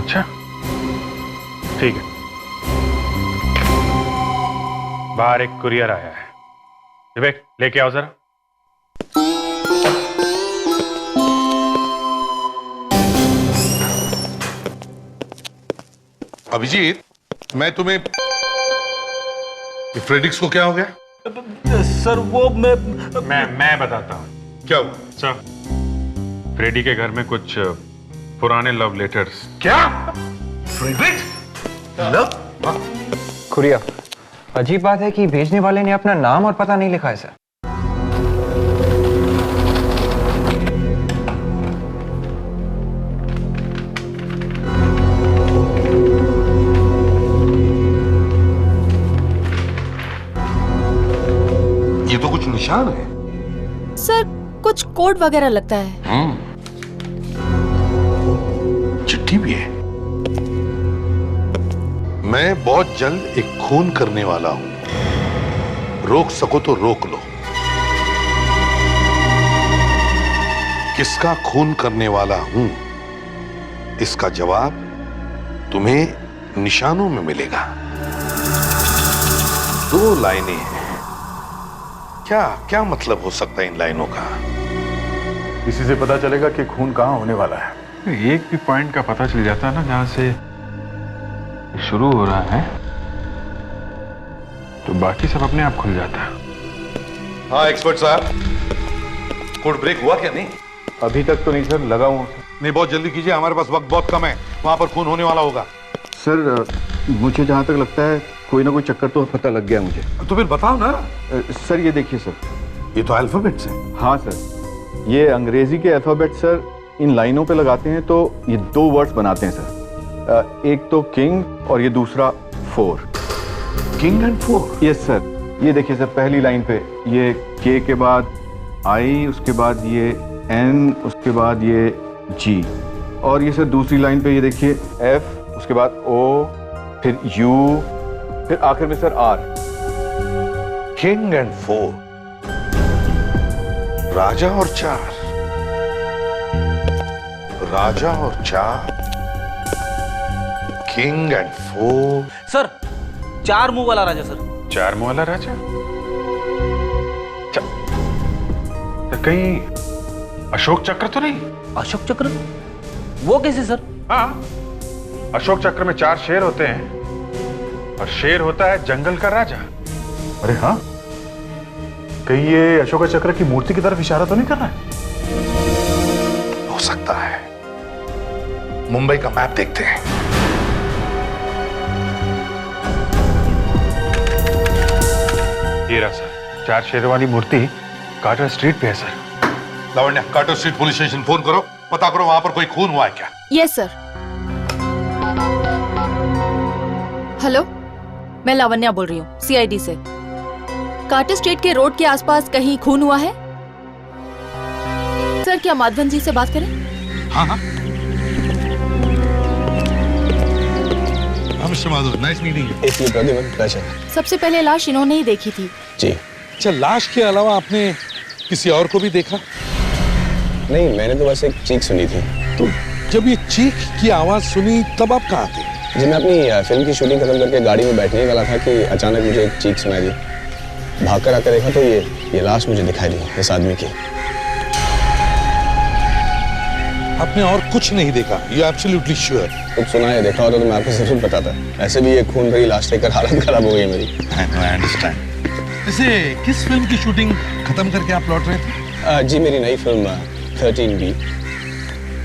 अच्छा ठीक है, बाहर एक कुरियर आया है, विवेक लेके आओ जरा। अभिजीत, मैं तुम्हें, फ्रेडिक्स को क्या हो गया? सर वो मैं बताता हूँ क्या हुआ? सर, फ्रेडी के घर में कुछ पुराने लव लेटर्स। क्या? फ्रेडिक्स लव? कुरिया, अजीब बात है कि भेजने वाले ने अपना नाम और पता नहीं लिखा है सर। ये तो कुछ निशान है। सर कुछ कोड वगैरह लगता है। चिट्ठी भी है। मैं बहुत जल्द एक खून करने वाला हूं, रोक सको तो रोक लो। किसका खून करने वाला हूं, इसका जवाब तुम्हें निशानों में मिलेगा। 2 लाइनें हैं। क्या क्या मतलब हो सकता है इन लाइनों का? इसी से पता चलेगा कि खून कहाँ होने वाला है। एक भी पॉइंट का पता चल जाता है ना, जहां से शुरू हो रहा है, तो बाकी सब अपने आप खुल जाता है। हाँ एक्सपर्ट साहब, कोड ब्रेक हुआ क्या? नहीं अभी तक तो नहीं सर, लगा हूं। नहीं, बहुत जल्दी कीजिए, हमारे पास वक्त बहुत कम है। वहां पर खून होने वाला होगा। सर मुझे जहाँ तक लगता है कोई ना कोई चक्कर तो पता लग गया मुझे। तो फिर बताओ ना। सर ये देखिए सर, ये तो अल्फाबेट्स हैं। हाँ सर, ये अंग्रेजी के अल्फाबेट सर इन लाइनों पे लगाते हैं तो ये 2 वर्ड्स बनाते हैं सर। एक तो किंग और ये दूसरा 4। King and 4? Yes sir. ये देखिए सर, पहली लाइन पे ये के के बाद आई, उसके बाद ये एन, उसके बाद ये जी, और ये सर दूसरी लाइन पे ये देखिए एफ, उसके बाद ओ, फिर यू, फिर आखिर में सर आर। किंग एंड 4, राजा और 4, राजा और 4, किंग एंड 4। सर 4 मुंह वाला राजा सर। 4 मुंह वाला राजा? तो कहीं अशोक चक्र तो नहीं? अशोक चक्र वो कैसे सर? हाँ, अशोक चक्र में 4 शेर होते हैं और शेर होता है जंगल का राजा। अरे हाँ, कहीं ये अशोक चक्र की मूर्ति की तरफ इशारा तो नहीं कर रहा है? हो सकता है। मुंबई का मैप देखते हैं। ये रहा सर, 4 शेरों वाली मूर्ति कार्टर स्ट्रीट पे है sir. Lavanya, Carter Street police station phone करो, पता करो वहां पर कोई खून हुआ है क्या। Yes sir. हेलो, मैं लावण्या बोल रही हूँ सीआईडी से। कार्टर स्ट्रीट के रोड के आसपास कहीं खून हुआ है? सर क्या माधवन जी से बात करें? हाँ हाँ। Mister Madhav, nice meeting you. सबसे पहले लाश इन्होंने ही देखी थी। जी। अच्छा, लाश के अलावा आपने किसी और को भी देखा? नहीं, मैंने तो बस एक चीख सुनी थी। तो जब ये चीख की आवाज सुनी तब आप कहाँ थे? जी, मैं अपनी फिल्म की शूटिंग खत्म करके गाड़ी में बैठने वाला था कि अचानक मुझे एक चीख सुनाई दी। भागकर आकर देखा तो ये लाश मुझे दिखाई दी, इस आदमी की। आपने और कुछ नहीं देखा? You absolutely sure? कुछ सुना है, देखा होता तो मैं आपको जरूर बताता। ऐसे भी ये खून भरी लाश देखकर हालत खराब हो गई मेरी। I understand. वैसे किस फिल्म की शूटिंग खत्म करके आप लौट रहे थे? जी, मेरी नई फिल्म 13B।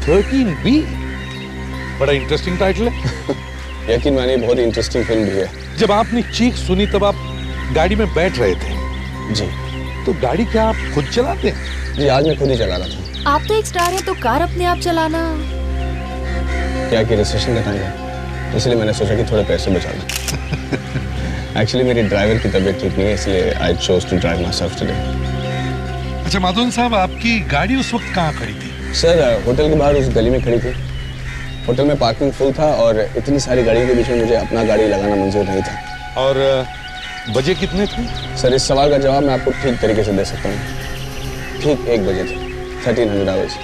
13B? बड़ा इंटरेस्टिंग टाइटल है। यकीन मानिए, बहुत इंटरेस्टिंग फिल्म भी है। जब आपने चीख सुनी तब आप गाड़ी में बैठ रहे थे? जी। तो गाड़ी क्या आप खुद चलाते हैं? जी, आज मैं खुद ही चला रहा था। आप तो एक स्टार हैं तो कार अपने आप चलाना। क्या कि रिसेशन का टाइम है, इसलिए मैंने सोचा कि थोड़े पैसे बचा लूं। एक्चुअली मेरी ड्राइवर की तबीयत ठीक नहीं है, इसलिए I chose to drive myself today. अच्छा माधवन साहब, आपकी गाड़ी उस वक्त कहाँ खड़ी थी? सर होटल के बाहर उस गली में खड़ी थी। होटल में पार्किंग फुल था और इतनी सारी गाड़ियों के बीच में मुझे अपना गाड़ी लगाना मंजूर नहीं था। और बजे कितने थे? सर इस सवाल का जवाब मैं आपको ठीक तरीके से दे सकता हूँ। ठीक 1 बजे थे, 1300 आवर्स।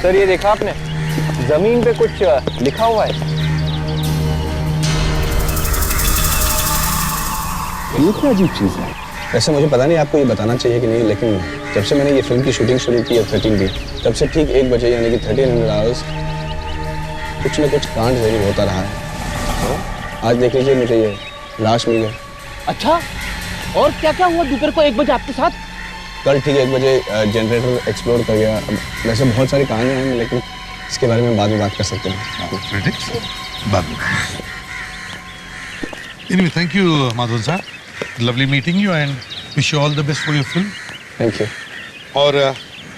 सर ये देखा आपने, जमीन पे कुछ लिखा हुआ है। ये क्या अजीब चीज़ है? वैसे मुझे पता नहीं आपको ये बताना चाहिए कि नहीं, लेकिन जब से मैंने ये फिल्म की शूटिंग शुरू की है 13 की, तब से ठीक 1 बजे यानी कि 1300 आवर्स कुछ न कुछ कांड जरूर होता रहा है। आज देख लीजिए मुझे ये लाश मिल गई। अच्छा, और क्या क्या हुआ दोपहर को 1 बजे आपके साथ? कल ठीक 1 बजे जनरेटर एक्सप्लोर कर गया। वैसे बहुत सारी कहानियाँ हैं, लेकिन इसके बारे में बाद में बात कर सकते हैं। बाद में। Anyway, thank you, Madhav sir. Lovely meeting you and wish you all the best for your film. Thank you. और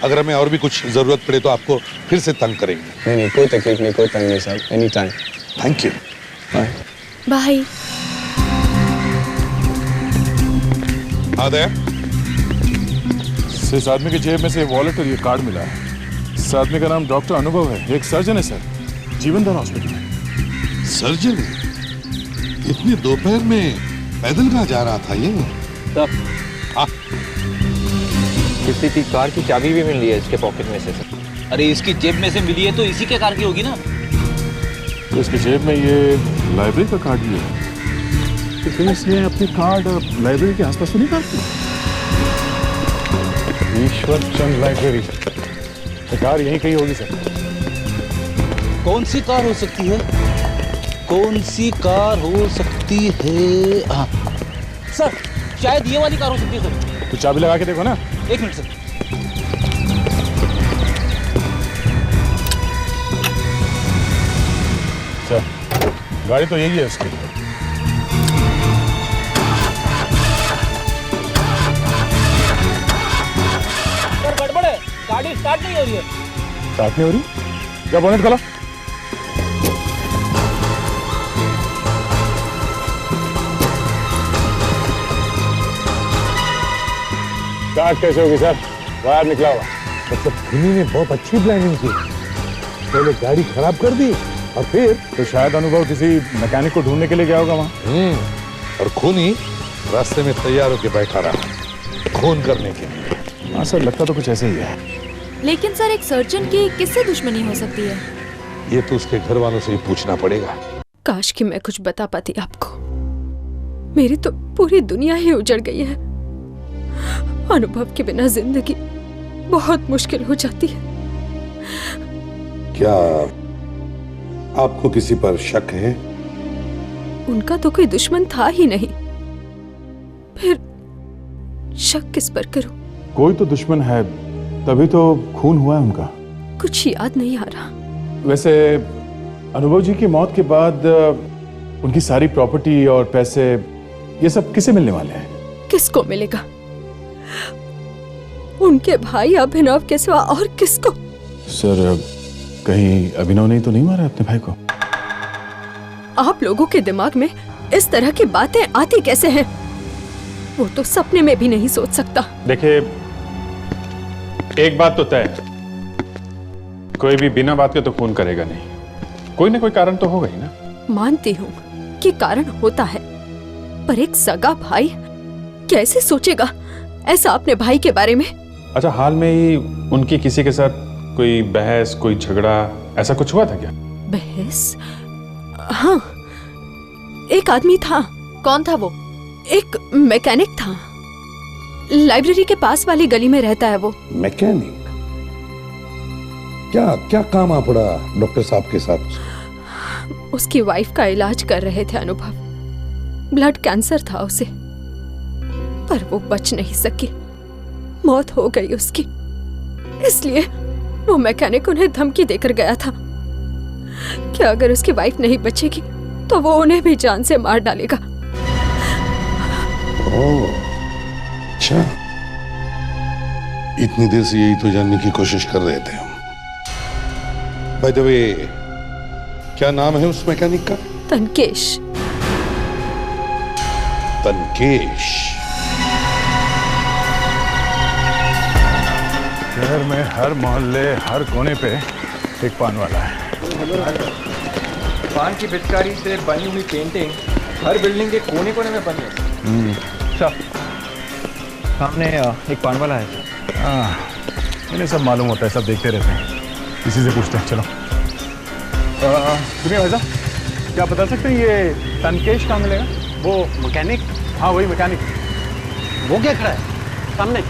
अगर हमें और भी कुछ जरूरत पड़े तो आपको फिर से तंग करेंगे। नहीं, कोई तकलीफ नहीं, कोई तंग नहीं साहब, any time. Thank you. Bye. Bye. आदे इस आदमी की जेब में से वॉलेट और ये कार्ड मिला है। इस आदमी का नाम डॉक्टर अनुभव है, एक सर्जन है सर, जीवनदान हॉस्पिटल में। सर्जन है? इतनी दोपहर में पैदल कहाँ जा रहा था ये? किसी की कार की चाबी भी मिल रही है इसके पॉकेट में से सर। अरे इसकी जेब में से मिली है तो इसी के कार की होगी ना। तो इसकी जेब में ये लाइब्रेरी का कार्ड भी है। तो फिर इसने अपने कार्ड लाइब्रेरी के आसपास तो नहीं काटती? ईश्वर चंद लाइब्रेरी, कार यहीं कहीं होगी सर। कौन सी कार हो सकती है? कौन सी कार हो सकती है? हाँ सर, शायद ये वाली कार हो सकती है सर। तो चाबी लगा के देखो ना। 1 मिनट सर। सर गाड़ी तो यही है उसकी। सर गड़बड़ है, गाड़ी स्टार्ट नहीं हो रही है। स्टार्ट नहीं हो रही? क्या बोनेट खोलो। स्टार्ट कैसे होगी सर? वायर निकला हुआ। मतलब धोनी ने बहुत अच्छी प्लानिंग की। पहले गाड़ी खराब कर दी और फिर तो शायद अनुभव किसी मैकेनिक को ढूंढने के लिए गया होगा वहाँ। और खूनी रास्ते में तैयार होकर बैठा रहा खून करने के लिए। हाँ सर, लगता तो कुछ ऐसे ही है। लेकिन सर एक सर्जन की किससे दुश्मनी हो सकती है? ये तो उसके घर वालों से ही पूछना पड़ेगा। काश कि मैं कुछ बता पाती आपको। मेरी तो पूरी दुनिया ही उजड़ गई है। अनुभव के बिना जिंदगी बहुत मुश्किल हो जाती है। क्या आपको किसी पर शक है? उनका तो कोई दुश्मन था ही नहीं, फिर शक किस पर करूं? कोई तो दुश्मन है, तभी तो खून हुआ है उनका। कुछ याद नहीं आ रहा। वैसे अनुभव जी की मौत के बाद उनकी सारी प्रॉपर्टी और पैसे ये सब किसे मिलने वाले हैं? किसको मिलेगा? उनके भाई अभिनव के सिवा और किसको? सर कहीं अभिनव ने तो नहीं मारा अपने भाई को? आप लोगों के दिमाग में इस तरह की बातें आती कैसे हैं? वो तो सपने में भी नहीं सोच सकता। देखिए, एक बात तो तय है, कोई भी बिना बात के तो खून करेगा नहीं। कोई ना कोई कारण तो होगा ही ना। मानती हूँ कि कारण होता है, पर एक सगा भाई कैसे सोचेगा ऐसा अपने भाई के बारे में? अच्छा, हाल में ही उनकी किसी के साथ कोई बहस, कोई झगड़ा, ऐसा कुछ हुआ था क्या? बहस? हाँ, एक आदमी था। कौन था वो? एक मैकेनिक था। लाइब्रेरी के पास वाली गली में रहता है वो। मैकेनिक? क्या क्या काम आ पड़ा डॉक्टर साहब के साथ? उसकी वाइफ का इलाज कर रहे थे अनुभव। ब्लड कैंसर था उसे, पर वो बच नहीं सकी, मौत हो गई उसकी। इसलिए वो मैकेनिक उन्हें धमकी देकर गया था कि अगर उसकी वाइफ नहीं बचेगी तो वो उन्हें भी जान से मार डालेगा। ओह, अच्छा, इतनी देर से यही तो जानने की कोशिश कर रहे थे हम। बाय द वे, क्या नाम है उस मैकेनिक का? तनकेश। तनकेश। शहर में हर मोहल्ले, हर कोने पे एक पान वाला है। पान की पिचकारी से बनी हुई पेंटिंग हर बिल्डिंग के कोने कोने में बनी है। सामने एक पान वाला है। इन्हें सब मालूम होता है, सब देखते रहते हैं। किसी से पूछते हैं, चलो। सुनिए भाई साहब, क्या बता सकते हैं ये तनकेश कहाँ मिलेगा? वो मैकेनिक, हाँ वही मैकेनिक। वो क्या खड़ा है सामने?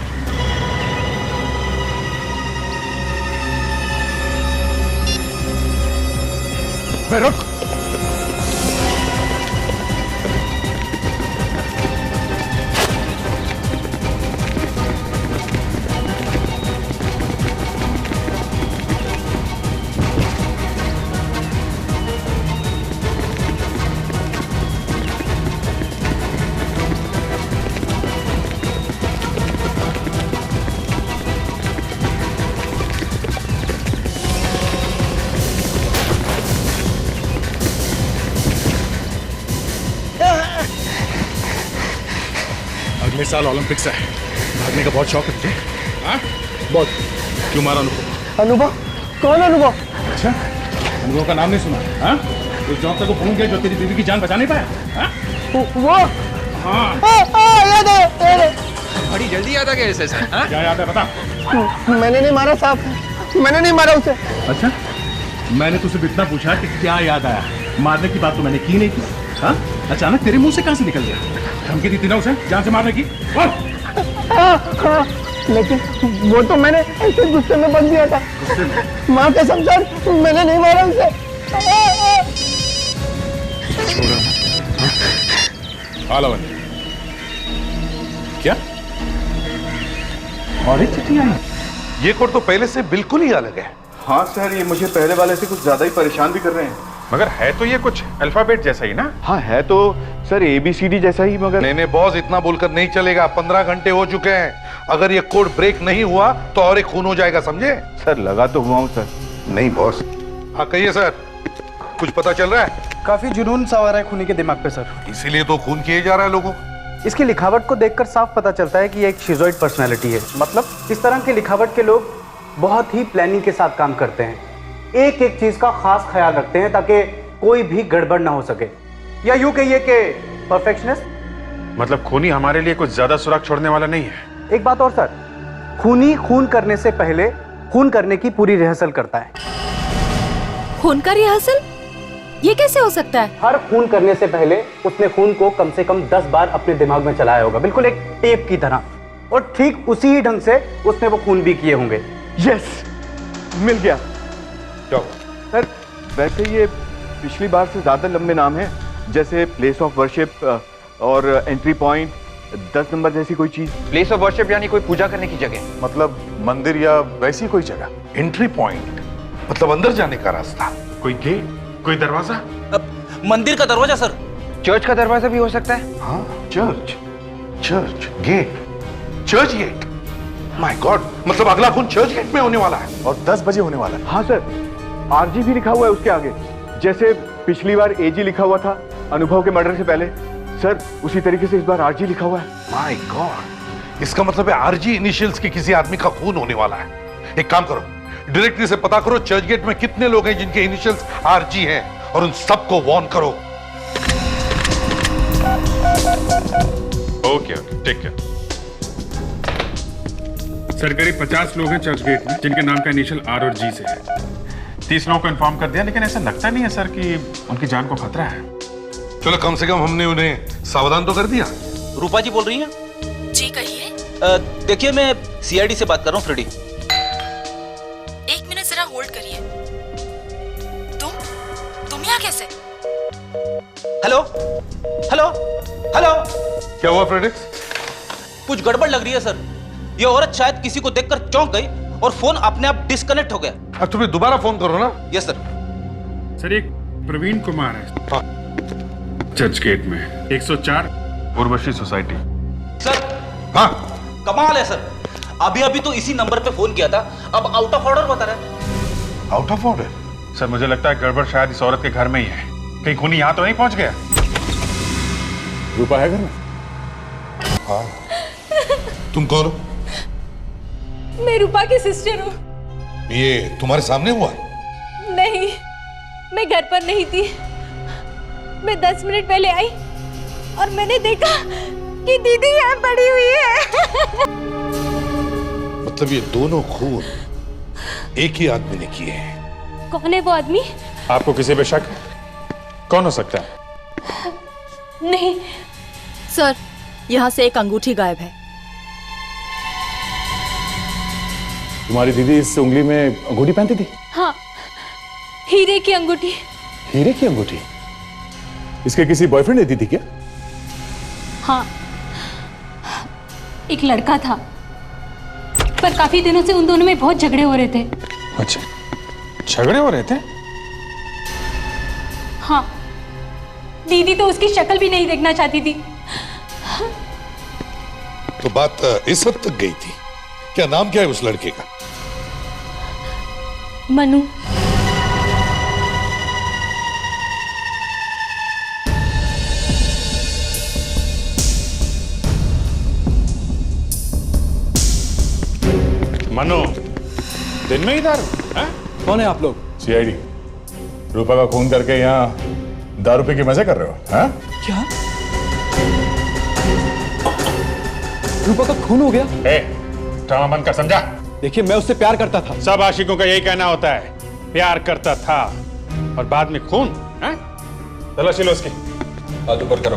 रुक। अगले साल ओलंपिक्स है, भागने का बहुत शौक है तुझे? हाँ? बहुत। क्यों मारा अनुभव? अनुभव? कौन अनुभव? अच्छा, अनुभव का नाम नहीं सुना? हाँ? उस डॉक्टर को भूल गया जो तेरी बीवी की जान बचा नहीं पाया? हाँ? वो? हाँ। याद है। बड़ी जल्दी याद आ गया इसे सर। हाँ? क्या याद है बता? मैंने नहीं मारा साहब, मैंने नहीं मारा उसे। अच्छा, मैंने तुझसे इतना पूछा कि क्या याद आया? मारने की बात तो मैंने की नहीं थी। हाँ? अचानक तेरे मुंह से कहां से निकल गया? धमकी दी थी ना उसे जान से मारने की? हाँ, लेकिन वो तो मैंने ऐसे गुस्से में बन दिया था। गुस्से में? माँ कसम सर, मैंने नहीं मारा उसे। लवन्या, क्या? और एक चिट्ठी आई? ये कोड तो पहले से बिल्कुल ही अलग है। हाँ सर, ये मुझे पहले वाले से कुछ ज्यादा ही परेशान भी कर रहे हैं। मगर है तो ये कुछ अल्फाबेट जैसा ही ना? हाँ है तो सर ABCD जैसा ही, मगर नहीं बॉस, इतना बोलकर नहीं चलेगा। 15 घंटे हो चुके हैं। अगर ये कोड ब्रेक नहीं हुआ तो और एक खून हो जाएगा, समझे? सर लगा तो हुआ हूँ सर। नहीं बॉस। हाँ कहिए सर, कुछ पता चल रहा है? काफी जुनून सवार है खूनी के दिमाग पे सर। इसीलिए तो खून किए जा रहा है लोगों। इसकी लिखावट को देखकर साफ पता चलता है कि ये एक शिजोइड पर्सनैलिटी है। मतलब इस तरह की लिखावट के लोग बहुत ही प्लानिंग के साथ काम करते हैं, एक एक चीज का खास ख्याल रखते हैं ताकि कोई भी गड़बड़ ना हो सके, या यूं कहिए कि परफेक्शनिस्ट। मतलब खूनी हमारे लिए कुछ ज्यादा सुराग छोड़ने वाला नहीं है। एक बात और सर, खूनी खून करने से पहले खून करने की पूरी रिहर्सल करता है। खून का रिहर्सल? ये कैसे हो सकता है? हर खून करने से पहले उसने खून को कम से कम 10 बार अपने दिमाग में चलाया होगा, बिल्कुल एक टेप की तरह, और ठीक उसी ही ढंग से उसने वो खून भी किए होंगे। यस, मिल गया। क्या सर वैसे ये पिछली बार से ज्यादा लंबे नाम है, जैसे प्लेस ऑफ वर्शिप और एंट्री पॉइंट, 10 नंबर जैसी कोई चीज। प्लेस ऑफ वर्शिप यानी कोई पूजा करने की जगह? मतलब मंदिर या वैसी कोई जगह? एंट्री पॉइंट मतलब अंदर जाने का रास्ता। कोई गेट, कोई दरवाजा? मंदिर का दरवाजा सर। चर्च का दरवाजा भी हो सकता है। हाँ, church, gate, church gate. My God, मतलब अगला खून चर्च गेट में होने वाला है और 10 बजे होने वाला है। हाँ सर, RG भी लिखा हुआ है उसके आगे, जैसे पिछली बार AG लिखा हुआ था अनुभव के मर्डर से पहले। सर उसी तरीके से इस बार RG लिखा हुआ है। माय गॉड, इसका मतलब है RG इनिशियल्स के किसी आदमी का खून होने वाला है। एक काम करो, डायरेक्टली से पता करो चर्च गेट में कितने लोग हैं जिनके इनिशियल्स RG हैं, और उन सबको वार्न करो। ओके, ठीक है सर। करीब 50 लोग हैं चर्च गेट में जिनके नाम का इनिशियल R और G से है। 30 लोगों को इन्फॉर्म कर दिया, लेकिन ऐसा लगता नहीं है सर कि उनकी जान को खतरा है। चलो कम से कम हमने उन्हें सावधान तो कर दिया। रूपा जी बोल रही हैं? जी कहिए। देखिए मैं CID से बात कर रहा हूँ, फ्रेडी। एक मिनट जरा होल्ड करिए। तुम यहाँ कैसे? हेलो हेलो हेलो, क्या हुआ फ्रेडिक्स? कुछ गड़बड़ लग रही है सर। ये औरत शायद किसी को देखकर चौंक गई और फोन अपने आप डिस्कनेक्ट हो गया। अब तुम्हें दोबारा फोन करो ना। Yes sir. सर एक प्रवीण कुमार है। हाँ। चर्च गेट में 104 उर्वशी सोसाइटी। सर हाँ, कमाल है सर, अभी अभी तो इसी नंबर पे फोन किया था, अब आउट ऑफ ऑर्डर बता रहा है। Out of order? सर मुझे लगता है गड़बड़ शायद इस औरत के घर में ही है। कहीं खूनी यहाँ तो नहीं पहुंच गया? रूपा है घर में? हाँ। तुम कौन हो? मैं रूपा की सिस्टर हूँ। ये तुम्हारे सामने हुआ? नहीं, मैं घर पर नहीं थी। मैं 10 मिनट पहले आई और मैंने देखा कि दीदी यहाँ पड़ी हुई है। मतलब ये दोनों खून एक ही आदमी ने किए हैं। कौन है वो आदमी? आपको किसी पे शक है? कौन हो सकता है? नहीं सर, यहाँ से एक अंगूठी गायब है। तुम्हारी दीदी इस उंगली में अंगूठी पहनती थी? हाँ, हीरे की अंगूठी। हीरे की अंगूठी? इसके किसी बॉयफ्रेंड ने दी थी क्या? हाँ, एक लड़का था, पर काफी दिनों से उन दोनों में बहुत झगड़े हो रहे थे। अच्छा, झगड़े हो रहे थे? हाँ, दीदी तो उसकी शक्ल भी नहीं देखना चाहती थी। तो बात इस हद तक गई थी। क्या नाम क्या है उस लड़के का? मनु। मनु, दिन में ही दारू? कौन है आप लोग? सीआईडी। रूपा का खून करके यहाँ दारू पी के मजे कर रहे हो? हाँ? क्या रूपा का खून हो गया? ड्रामा बंद कर, समझा? देखिए, मैं उससे प्यार करता था। सब आशिकों का यही कहना होता है, प्यार करता था और बाद में खून। तलाशी लो उसकी। हाथ ऊपर करो।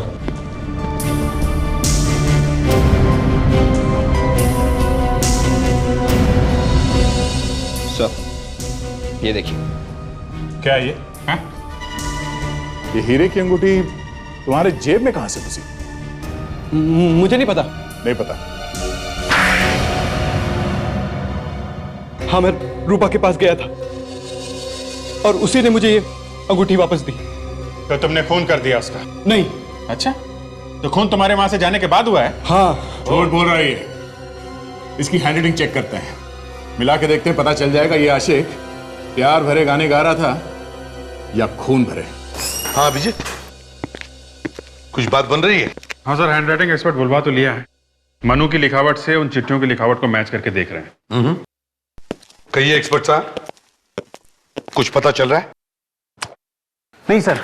सर, ये देखिए। क्या है ये? ये हीरे की अंगूठी तुम्हारे जेब में कहां से घुसी? मुझे नहीं पता। नहीं पता? हाँ, मैं रूपा के पास गया था और उसी ने मुझे ये अंगूठी वापस दी। तो तुमने खून कर दिया उसका? नहीं। अच्छा, तो खून तुम्हारे वहां से जाने के बाद हुआ है? हाँ। झूठ बोल रहा है ये। इसकी हैंडराइटिंग चेक करते हैं, मिला के देखते हैं, पता चल जाएगा ये आशिक प्यार भरे गाने गा रहा था या खून भरे। हाँ अभिजीत, कुछ बात बन रही है? हाँ सर, हैंडराइटिंग एक्सपर्ट बुलवा तो लिया है। मनु की लिखावट से उन चिट्ठियों की लिखावट को मैच करके देख रहे हैं। कहिए एक्सपर्ट साहब, कुछ पता चल रहा है? नहीं सर,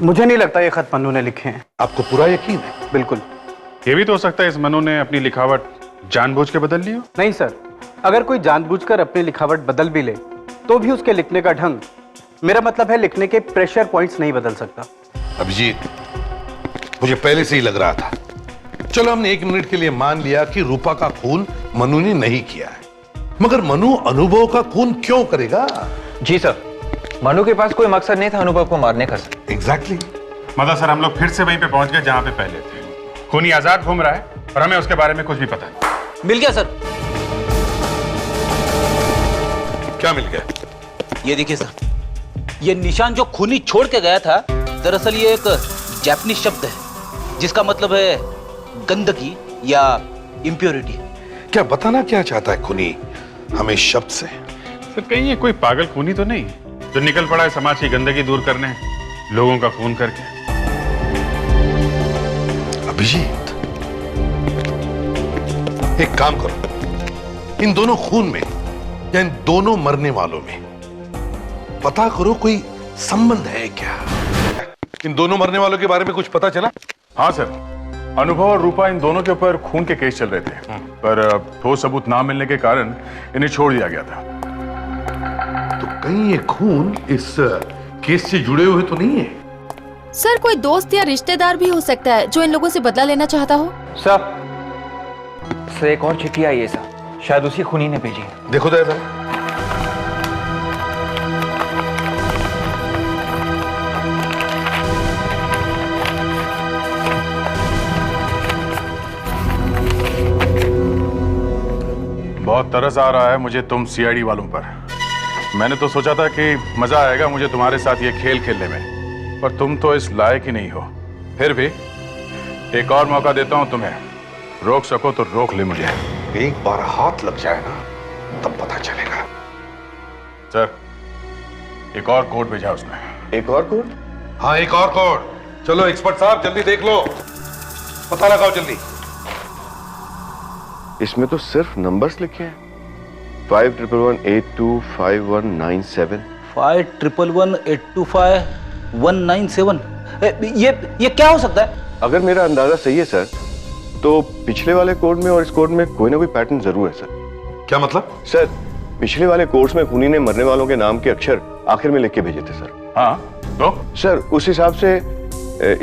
मुझे नहीं लगता ये खत मनु ने लिखे हैं। आपको पूरा यकीन है? बिल्कुल। ये भी तो हो सकता है इस मनु ने अपनी लिखावट जानबूझ के बदल ली हो। नहीं सर, अगर कोई जानबूझकर अपनी लिखावट बदल भी ले तो भी उसके लिखने का ढंग, मेरा मतलब है लिखने के प्रेशर पॉइंट्स, नहीं बदल सकता। अभिजीत, मुझे पहले से ही लग रहा था। चलो हमने 1 मिनट के लिए मान लिया कि रूपा का खून मनु ने नहीं किया है, मगर मनु अनुभव का खून क्यों करेगा? जी सर, मनु के पास कोई मकसद नहीं था अनुभव को मारने का सर। एग्जैक्टली। मतलब सर, हम लोग फिर से वहीं पे पहुंच गए जहां पे पहले थे। खूनी आजाद घूम रहा है और हमें उसके बारे में कुछ भी पता नहीं। मिल गया सर। क्या मिल गया? ये देखिए सर, ये निशान जो खूनी छोड़ के गया था, दरअसल ये एक जापानीज शब्द है जिसका मतलब है गंदगी या इम्प्योरिटी। क्या बताना क्या चाहता है खूनी हमें शब्द से? सर, कहीं ये कोई पागल खूनी तो नहीं जो निकल पड़ा है समाज की गंदगी दूर करने, लोगों का खून करके? अभिजीत, एक काम करो, इन दोनों खून में या इन दोनों मरने वालों में पता करो कोई संबंध है क्या? इन दोनों मरने वालों के बारे में कुछ पता चला? हाँ सर, अनुभव और रूपा इन दोनों के ऊपर खून के केस चल रहे थे, पर ठोस सबूत ना मिलने के कारण इन्हें छोड़ दिया गया था। तो कहीं ये खून इस केस से जुड़े हुए तो नहीं है? सर, कोई दोस्त या रिश्तेदार भी हो सकता है जो इन लोगों से बदला लेना चाहता हो। सर एक और चिट्ठी आई है सर, शायद उसी खूनी ने भेजी है। देखो तो ऐसा। बहुत तरस आ रहा है मुझे तुम सीआईडी वालों पर। मैंने तो सोचा था कि मजा आएगा मुझे तुम्हारे साथ ये खेल खेलने में, पर तुम तो इस लायक ही नहीं हो। फिर भी एक और मौका देता हूं तुम्हें, रोक सको तो रोक ले मुझे। एक बार हाथ लग जाए ना, तब पता चलेगा। सर, एक और कोड भेजा उसने। एक और कोड? हाँ, एक और कोड। चलो एक्सपर्ट साहब, जल्दी देख लो, पता लगाओ जल्दी। इसमें तो सिर्फ नंबर्स लिखे हैं। 5111825197। 5111825197। ये क्या हो सकता है? अगर मेरा अंदाजा सही है सर, तो पिछले वाले कोड में और इस कोड में कोई ना कोई पैटर्न जरूर है सर। क्या मतलब? सर, पिछले वाले कोर्स में खूनी ने मरने वालों के नाम के अक्षर आखिर में लिख के भेजे थे सर। हाँ तो सर, उस हिसाब से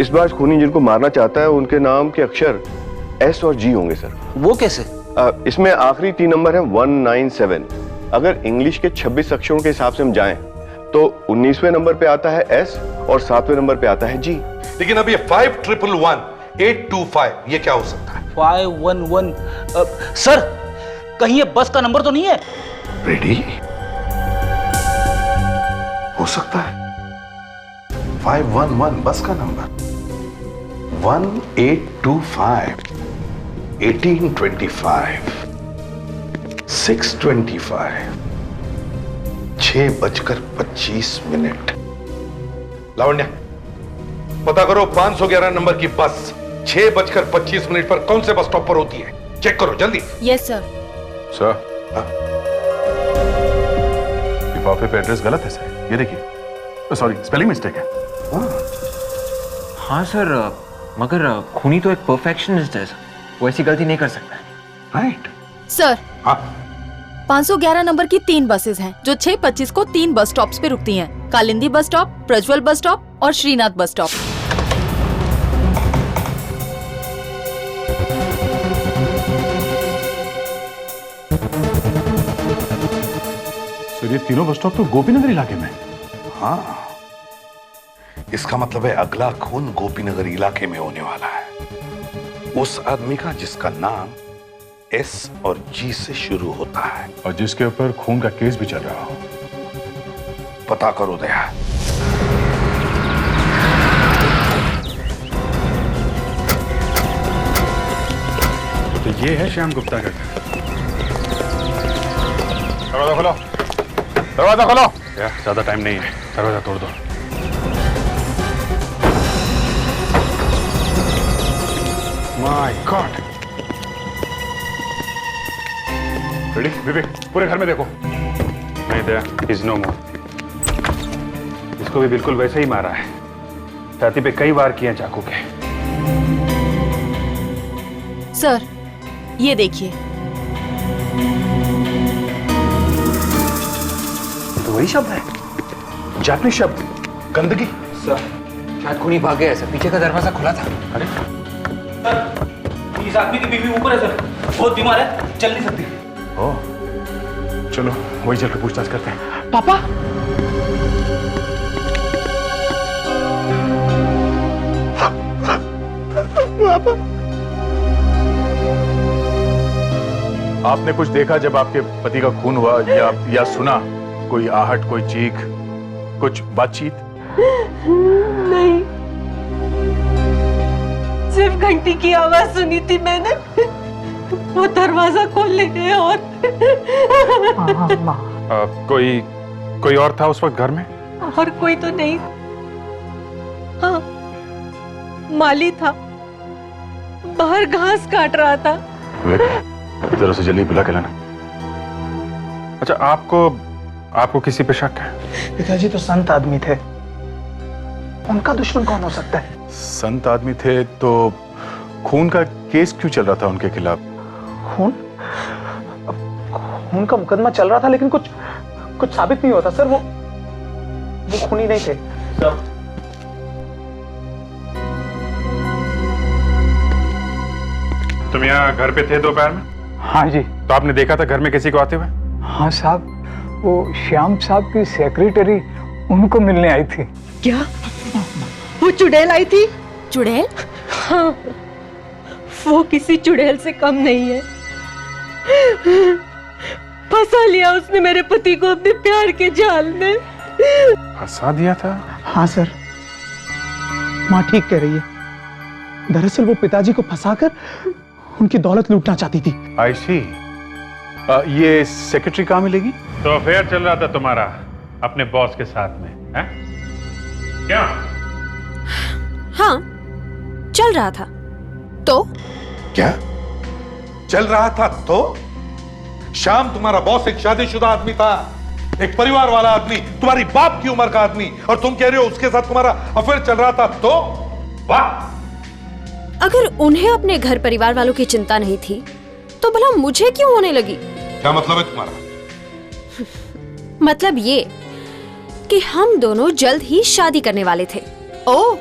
इस बार खूनी जिनको मारना चाहता है उनके नाम के अक्षर एस और जी होंगे सर। वो कैसे? इसमें आखिरी 3 नंबर है 197। अगर इंग्लिश के 26 अक्षरों के हिसाब से हम जाएं तो 19वें नंबर पे आता है एस और 7वें नंबर पे आता है जी। लेकिन अब ये 5111-825 ये क्या हो सकता है? 511 सर, कहीं ये बस का नंबर तो नहीं है? रेडी? हो सकता है 511 बस का नंबर, 1825, 1825, 625, 6:25। लावण्या, पता करो 511 नंबर की बस 6:25 पर कौन से बस स्टॉप पर होती है। चेक करो जल्दी। Yes sir. सर, लिफाफे पे एड्रेस गलत है सर, ये देखिए। सॉरी, स्पेलिंग मिस्टेक है। हाँ सर, मगर खूनी तो एक परफेक्शनिस्ट है सर, वो ऐसी गलती नहीं कर सकता। राइट सर, हाँ 511 नंबर की 3 बसेस हैं जो 6:25 को 3 बस स्टॉप्स पे रुकती हैं। Kalindi bus stop, Prajwal bus stop और श्रीनाथ बस स्टॉप। सर, ये तीनों बस स्टॉप तो गोपीनगर इलाके में। हाँ, इसका मतलब है अगला खून गोपीनगर इलाके में होने वाला है, उस आदमी का जिसका नाम एस और जी से शुरू होता है और जिसके ऊपर खून का केस भी चल रहा हो। पता करो दया। तो ये है श्याम गुप्ता का घर। दरवाजा खोलो, दरवाजा खोलो। यार ज्यादा टाइम नहीं है, दरवाजा तोड़ दो। My God. रेडी विवेक, पूरे घर में देखो। नहीं दया, इज नो मोर। इसको भी बिल्कुल वैसे ही मारा है, छाती पे कई वार किए चाकू के। सर, ये देखिए। तो वही शब्द है, जापानीज शब्द, गंदगी। सर, शायद खूनी भाग गया है सर, पीछे का दरवाजा खुला था। अरे सर, इस आदमी की बीवी ऊपर है सर, बहुत बीमार है, चल नहीं सकती। ओह, चलो वही चल के पूछताछ करते हैं। पापा, आपने कुछ देखा जब आपके पति का खून हुआ, या सुना कोई आहट, कोई चीख, कुछ बातचीत? नहीं, सिर्फ घंटी की आवाज सुनी थी मैंने। वो दरवाजा खोलने गए और कोई और था उस वक्त घर में? और कोई तो नहीं। हाँ, माली था, बाहर घास काट रहा था। जरा से जल्दी बुला के लाना। अच्छा, आपको किसी पे शक है? पिताजी तो संत आदमी थे, उनका दुश्मन कौन हो सकता है? संत आदमी थे तो खून का केस क्यों चल रहा था उनके खिलाफ? खून का मुकदमा चल रहा था, लेकिन कुछ साबित नहीं होता सर। वो खूनी नहीं थे। तुम यहाँ घर पे थे दोपहर में? हाँ जी। तो आपने देखा था घर में किसी को आते हुए? हाँ साहब, वो श्याम साहब की सेक्रेटरी उनको मिलने आई थी। क्या वो चुड़ैल आई थी? चुड़ैल? हाँ, वो किसी चुड़ैल से कम नहीं है। फंसा लिया उसने मेरे पति को अपने प्यार के जाल में। फंसा दिया था? हाँ सर, माँ ठीक कह रही है। दरअसल वो पिताजी को फंसाकर उनकी दौलत लूटना चाहती थी। आई सी। ये सेक्रेटरी कहाँ मिलेगी? तो अफेयर चल रहा था तुम्हारा अपने बॉस के साथ में, हैं? क्या? हाँ, चल रहा था। तो क्या चल रहा था? तो श्याम तुम्हारा बॉस एक शादीशुदा आदमी था, एक परिवार वाला आदमी, तुम्हारी बाप की उम्र का आदमी, और तुम कह रहे हो उसके साथ तुम्हारा अफेयर चल रहा था? तो वाह! अगर उन्हें अपने घर परिवार वालों की चिंता नहीं थी तो भला मुझे क्यों होने लगी? क्या मतलब है तुम्हारा? मतलब ये कि हम दोनों जल्द ही शादी करने वाले थे। ओ,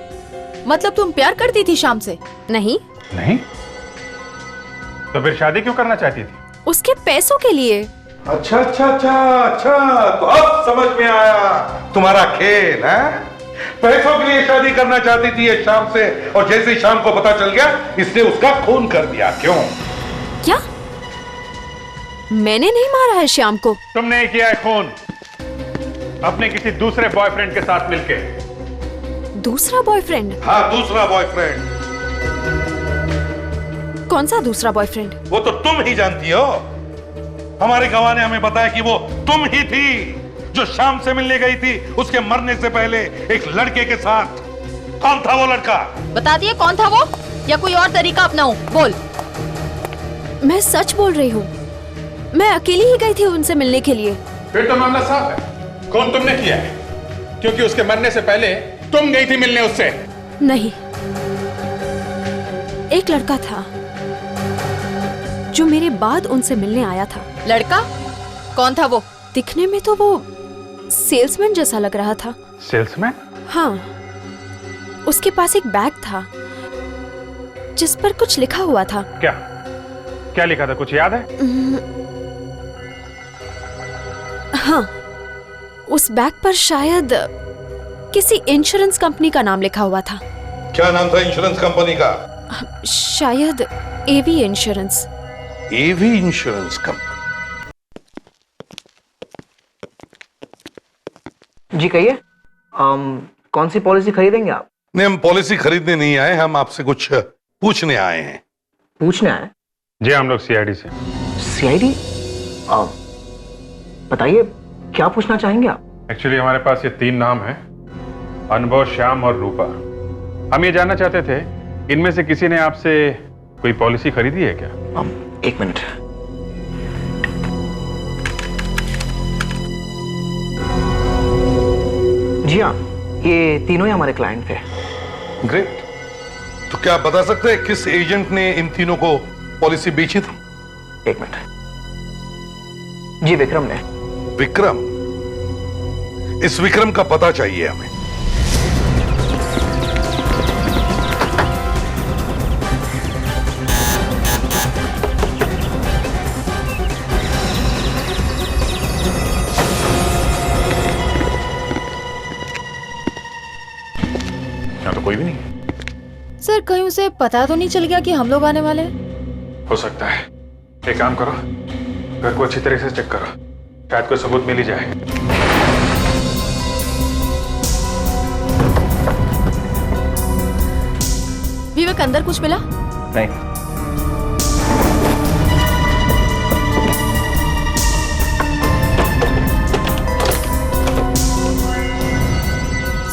मतलब तुम प्यार करती थी शाम से? नहीं। नहीं? तो फिर शादी क्यों करना चाहती थी? उसके पैसों के लिए। अच्छा अच्छा अच्छा अच्छा, तो अब समझ में आया तुम्हारा खेल है। पैसों के लिए शादी करना चाहती थी ये शाम से, और जैसे ही शाम को पता चल गया इसने उसका खून कर दिया। क्यों? क्या? मैंने नहीं मारा है श्याम को। तुमने ही किया है खून, अपने किसी दूसरे बॉयफ्रेंड के साथ मिलके। दूसरा बॉयफ्रेंड? हाँ, दूसरा बॉयफ्रेंड। कौन सा दूसरा बॉयफ्रेंड? वो तो तुम ही जानती हो। हमारे गवाह ने हमें बताया कि वो तुम ही थी जो शाम से मिलने गई थी उसके मरने से पहले एक लड़के के साथ। कौन था वो लड़का? बता दिए कौन था वो, या कोई और तरीका अपनाऊं? बोल। मैं सच बोल रही हूँ, मैं अकेली ही गई थी उनसे मिलने के लिए। फिर तो मामला साफ है, कौन तुमने किया है, क्योंकि उसके मरने से पहले तुम गई थी मिलने उससे। नहीं, एक लड़का था जो मेरे बाद उनसे मिलने आया था। लड़का? कौन था वो? दिखने में तो वो सेल्समैन जैसा लग रहा था। सेल्समैन? हाँ, उसके पास एक बैग था जिस पर कुछ लिखा हुआ था। क्या क्या लिखा था, कुछ याद है? हाँ, उस बैग पर शायद किसी इंश्योरेंस कंपनी का नाम लिखा हुआ था। क्या नाम था इंश्योरेंस कंपनी का? शायद एवी इंश्योरेंस। एवी इंश्योरेंस कंपनी? जी कहिए, कौन सी पॉलिसी खरीदेंगे आप? नहीं, हम पॉलिसी खरीदने नहीं आए, हम आपसे कुछ पूछने आए हैं। पूछने आए? जी, हम लोग सीआईडी से। सीआईडी? बताइए क्या पूछना चाहेंगे आप? एक्चुअली हमारे पास ये 3 नाम हैं, अनुभव, श्याम और रूपा। हम ये जानना चाहते थे, इनमें से किसी ने आपसे कोई पॉलिसी खरीदी है क्या? एक मिनट। जी हाँ, ये तीनों ही हमारे क्लाइंट थे। ग्रेट। तो क्या आप बता सकते हैं किस एजेंट ने इन तीनों को पॉलिसी बेची थी? एक मिनट। जी, विक्रम ने। विक्रम? इस विक्रम का पता चाहिए हमें। यहाँ तो कोई भी नहीं। सर, कहीं उसे पता तो नहीं चल गया कि हम लोग आने वाले हैं? हो सकता है। एक काम करो, घर को अच्छी तरह से चेक करो, शायद कोई सबूत मिल ही जाए। विवेक, अंदर कुछ मिला? नहीं।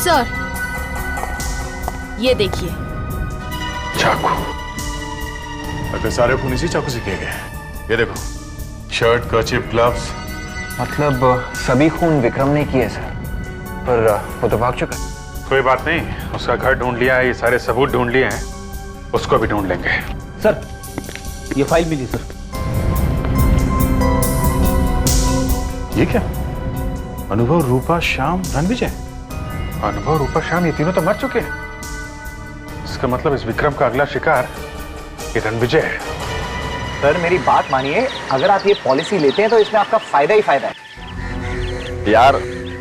सर, ये देखिए। चाकू। अगर सारे खून इसी चाकू से किए गए। ये देखो, शर्ट, कर्चिफ, ग्लव्स। मतलब सभी खून विक्रम ने किए सर, पर वो तो भाग चुका। कोई बात नहीं, उसका घर ढूंढ लिया है, ये सारे सबूत ढूंढ लिए हैं, उसको भी ढूंढ लेंगे। सर, ये फाइल मिली सर। ये क्या? अनुभव, रूपा, श्याम, रणविजय। अनुभव, रूपा, श्याम, ये तीनों तो मर चुके हैं। इसका मतलब इस विक्रम का अगला शिकार ये रणविजय है। सर मेरी बात मानिए, अगर आप ये पॉलिसी लेते हैं तो इसमें आपका फायदा ही फायदा है। यार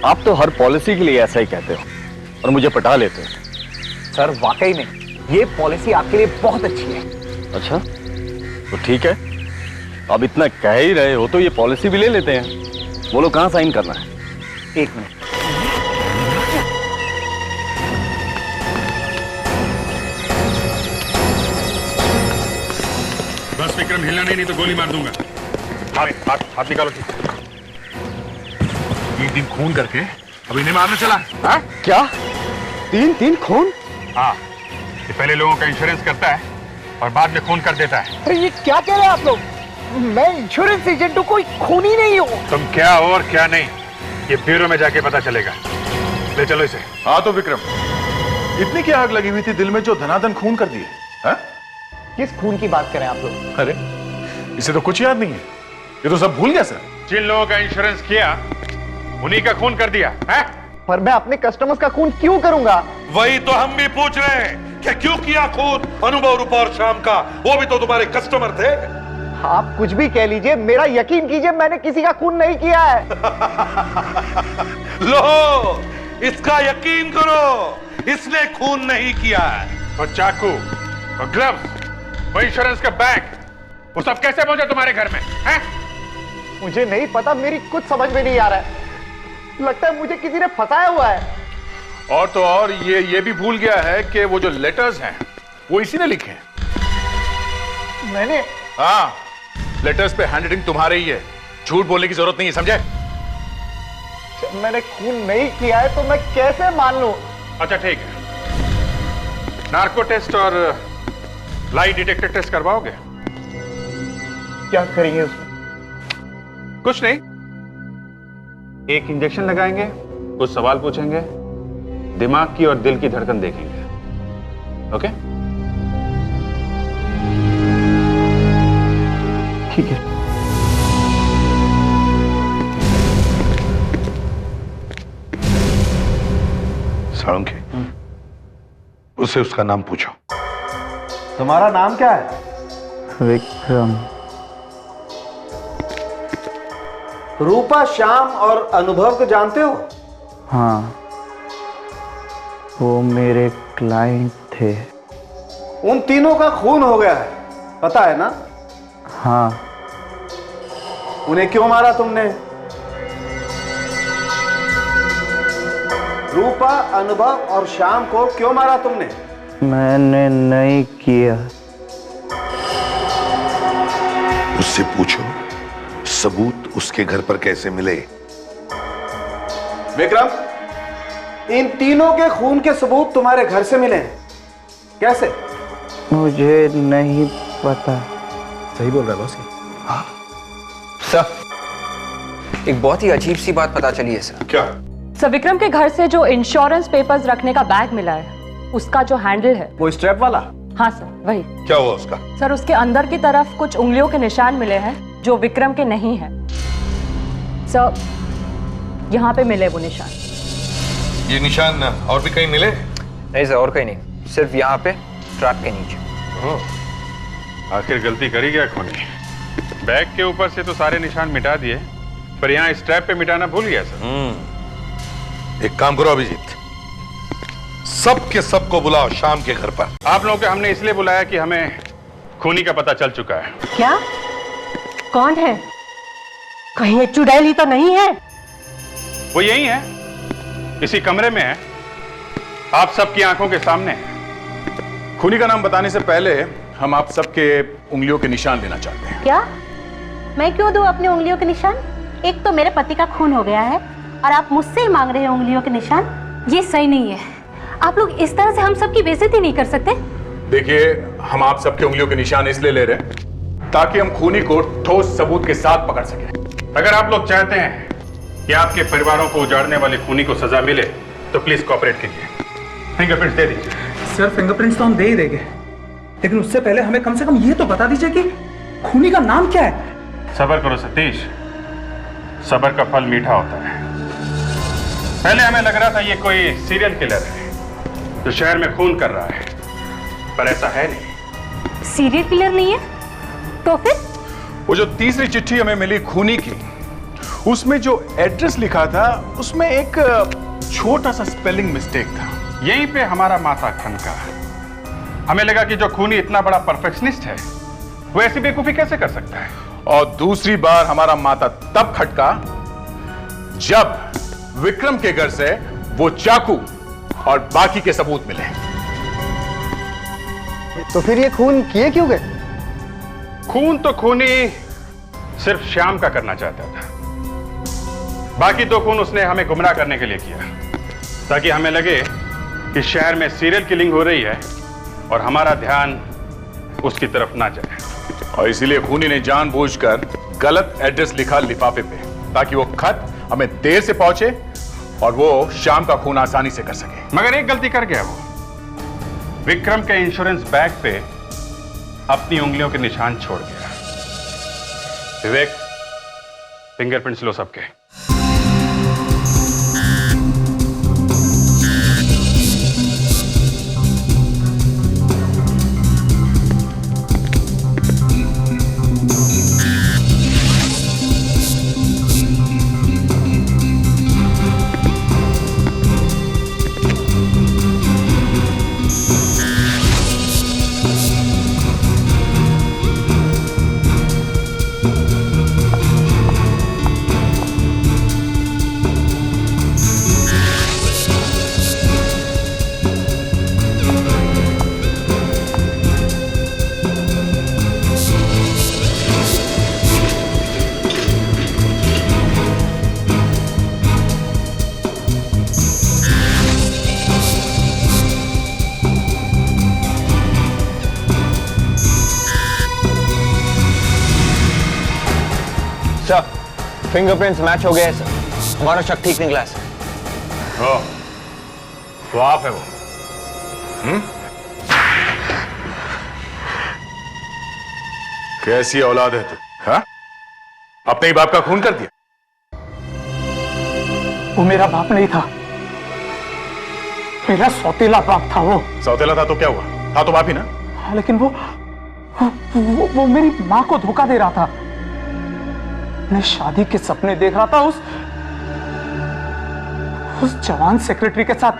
आप तो हर पॉलिसी के लिए ऐसा ही कहते हो और मुझे पटा लेते हो। सर वाकई में ये पॉलिसी आपके लिए बहुत अच्छी है। अच्छा तो ठीक है, अब इतना कह ही रहे हो तो ये पॉलिसी भी ले लेते हैं। बोलो कहाँ साइन करना है? एक मिनट। बस विक्रम, हिलना नहीं तो गोली मार दूंगा। हाथ निकालो। ठीक, 3 दिन खून करके अभी नहीं मारने चला? हाँ? क्या 3 खून? हाँ, ये पहले लोगों का इंश्योरेंस करता है और बाद में खून कर देता है। अरे ये क्या कह रहे हैं आप लोग? मैं इंश्योरेंस एजेंट हूँ, कोई खूनी नहीं हूँ। तुम क्या हो और क्या नहीं, ये ब्यूरो में जाके पता चलेगा। ले चलो इसे। हाँ तो विक्रम, इतनी क्या आग लगी हुई थी दिल में जो धनाधन खून कर दिए? हाँ? किस खून की बात करें आप लोग? अरे इसे तो कुछ याद नहीं है। ये तो सब भूल गया सर। जिन लोगों का इंश्योरेंस किया उन्हीं का खून कर दिया है? पर मैं अपने कस्टमर्स का खून क्यों करूंगा? वही तो हम भी पूछ रहे हैं कि क्यों किया खून अनुभव, रूपा और श्याम का? वो भी तो तुम्हारे कस्टमर थे। आप कुछ भी कह लीजिए, मेरा यकीन कीजिए, मैंने किसी का खून नहीं किया है। लो, इसका यकीन करो, इसने खून नहीं किया है। और चाकू और ग्लव्स, वो इंश्योरेंस का बैग, वो सब कैसे पहुंचा तुम्हारे घर में हैं? मुझे नहीं पता, मेरी कुछ समझ में नहीं आ रहा है। लगता है मुझे किसी ने फंसाया हुआ है। और तो और ये भी भूल गया है कि वो जो लेटर्स हैं वो इसी ने लिखे हैं। मैंने? हाँ, लेटर्स पे हैंडराइटिंग तुम्हारे ही है, झूठ बोलने की जरूरत नहीं है, समझे? जब मैंने खून नहीं किया है तो मैं कैसे मान लूं? अच्छा ठीक है, नार्को टेस्ट और लाई डिटेक्टर टेस्ट करवाओगे? क्या करेंगे उसमें? कुछ नहीं, एक इंजेक्शन लगाएंगे, कुछ सवाल पूछेंगे, दिमाग की और दिल की धड़कन देखेंगे। ओके? ठीक है। साळुंखे, उससे उसका नाम पूछो। तुम्हारा नाम क्या है? विक्रम। रूपा, श्याम और अनुभव को जानते हो? हाँ, वो मेरे क्लाइंट थे। उन तीनों का खून हो गया है, पता है ना? हाँ। उन्हें क्यों मारा तुमने? रूपा, अनुभव और श्याम को क्यों मारा तुमने? मैंने नहीं किया। उससे पूछो सबूत उसके घर पर कैसे मिले। विक्रम, इन तीनों के खून के सबूत तुम्हारे घर से मिले हैं, कैसे? मुझे नहीं पता। सही बोल रहा है बॉस। हाँ सर, एक बहुत ही अजीब सी बात पता चली है सर। क्या? सर, विक्रम के घर से जो इंश्योरेंस पेपर्स रखने का बैग मिला है, उसका जो हैंडल है, वो स्ट्रैप वाला? हाँ सर, वही। क्या हुआ उसका? सर, उसके अंदर की तरफ कुछ उंगलियों के निशान मिले हैं जो विक्रम के नहीं हैं। सर, यहाँ पे मिले वो निशान। ये निशान और भी कहीं मिले? नहीं सर, और कहीं नहीं, सिर्फ यहाँ पे ट्रैक के नीचे। आखिर गलती करी क्या खूनी? बैग के ऊपर से तो सारे निशान मिटा दिए, पर यहाँ स्ट्रैप पे मिटाना भूल गया सर। एक काम करो अभिजीत, सब के सबको बुलाओ शाम के घर पर। आप लोगों को हमने इसलिए बुलाया कि हमें खूनी का पता चल चुका है। क्या? कौन है? कहीं ये चुड़ैल ही तो नहीं है? वो यही है, इसी कमरे में है, आप सबकी आंखों के सामने है। खूनी का नाम बताने से पहले हम आप सबके उंगलियों के निशान लेना चाहते हैं। क्या? मैं क्यों दूं अपनी उंगलियों के निशान? एक तो मेरे पति का खून हो गया है और आप मुझसे ही मांग रहे हैं उंगलियों के निशान। ये सही नहीं है। आप लोग इस तरह से हम सबकी बेइज्जती नहीं कर सकते। देखिए, हम आप सबके उंगलियों के निशान इसलिए ले रहे हैं ताकि हम खूनी को ठोस सबूत के साथ पकड़ सकें। अगर आप लोग चाहते हैं कि आपके परिवारों को उजाड़ने वाले खूनी को सजा मिले तो प्लीज कोऑपरेट कीजिए, फिंगरप्रिंट्स दे दीजिए। सर, फिंगरप्रिंट्स तो हम दे ही देंगे, लेकिन उससे पहले हमें कम से कम ये तो बता दीजिए कि खूनी का नाम क्या है। सब्र करो सतीश, सब्र का फल मीठा होता है। पहले हमें लग रहा था ये कोई सीरियल किलर है जो शहर में खून कर रहा है, पर ऐसा है नहीं। सीरियल किलर नहीं है तो फिर? वो जो तीसरी चिट्ठी हमें मिली खूनी की, उसमें जो एड्रेस लिखा था उसमें एक छोटा सा स्पेलिंग मिस्टेक था। यहीं पे हमारा माथा ठनका। हमें लगा कि जो खूनी इतना बड़ा परफेक्शनिस्ट है वो ऐसी बेवकूफी कैसे कर सकता है। और दूसरी बार हमारा माथा तब खटका जब विक्रम के घर से वो चाकू और बाकी के सबूत मिले। तो फिर ये खून किए क्यों गए? खून तो खूनी सिर्फ श्याम का करना चाहता था, बाकी दो खून उसने हमें गुमराह करने के लिए किया ताकि हमें लगे कि शहर में सीरियल किलिंग हो रही है और हमारा ध्यान उसकी तरफ ना जाए। और इसीलिए खूनी ने जानबूझकर गलत एड्रेस लिखा लिफाफे पे ताकि वो खत हमें देर से पहुंचे और वो शाम का खून आसानी से कर सके। मगर एक गलती कर गया वो, विक्रम के इंश्योरेंस बैग पे अपनी उंगलियों के निशान छोड़ गया। विवेक, फिंगरप्रिंट्स लो सबके। सर, फिंगरप्रिंट्स मैच हो गए सर। हमारा शक ठीक निकला है सर। ओ, तो आप है वो? कैसी औलाद है तू? हाँ? अपने ही बाप का खून कर दिया? वो मेरा बाप नहीं था, मेरा सौतेला बाप था। वो सौतेला था तो क्या हुआ? था तो बाप ही ना। लेकिन वो मेरी माँ को धोखा दे रहा था। मैं शादी के सपने देख रहा था उस जवान सेक्रेटरी के साथ।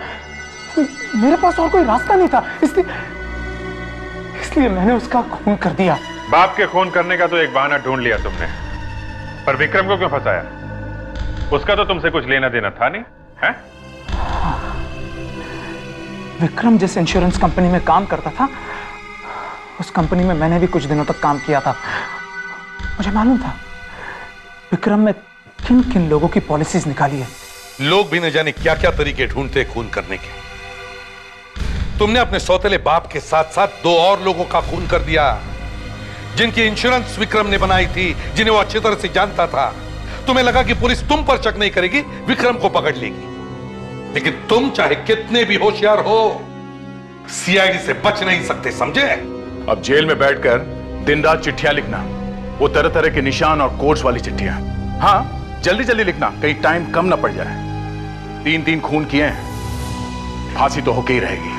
मेरे पास और कोई रास्ता नहीं था, इसलिए मैंने उसका खून कर दिया। बाप के खून करने का तो एक बहाना ढूंढ लिया तुमने, पर विक्रम को क्यों फंसाया? उसका तो तुमसे कुछ लेना देना था नहीं है? विक्रम जिस इंश्योरेंस कंपनी में काम करता था, उस कंपनी में मैंने भी कुछ दिनों तक काम किया था। मुझे मालूम था विक्रम में किन किन लोगों की पॉलिसीज निकाली है। लोग भी न जाने क्या क्या तरीके ढूंढते खून करने के। तुमने अपने सौतेले बाप के साथ साथ दो और लोगों का खून कर दिया, जिनकी इंश्योरेंस विक्रम ने बनाई थी, जिन्हें वो अच्छी तरह से जानता था। तुम्हें लगा कि पुलिस तुम पर शक नहीं करेगी, विक्रम को पकड़ लेगी। लेकिन तुम चाहे कितने भी होशियार हो, सीआईडी से बच नहीं सकते, समझे? अब जेल में बैठकर दिन रात चिट्ठियां लिखना, वो तरह तरह के निशान और कोड्स वाली चिट्ठियां। हाँ, जल्दी जल्दी लिखना, कहीं टाइम कम ना पड़ जाए। 3-3 खून किए हैं, फांसी तो होके ही रहेगी।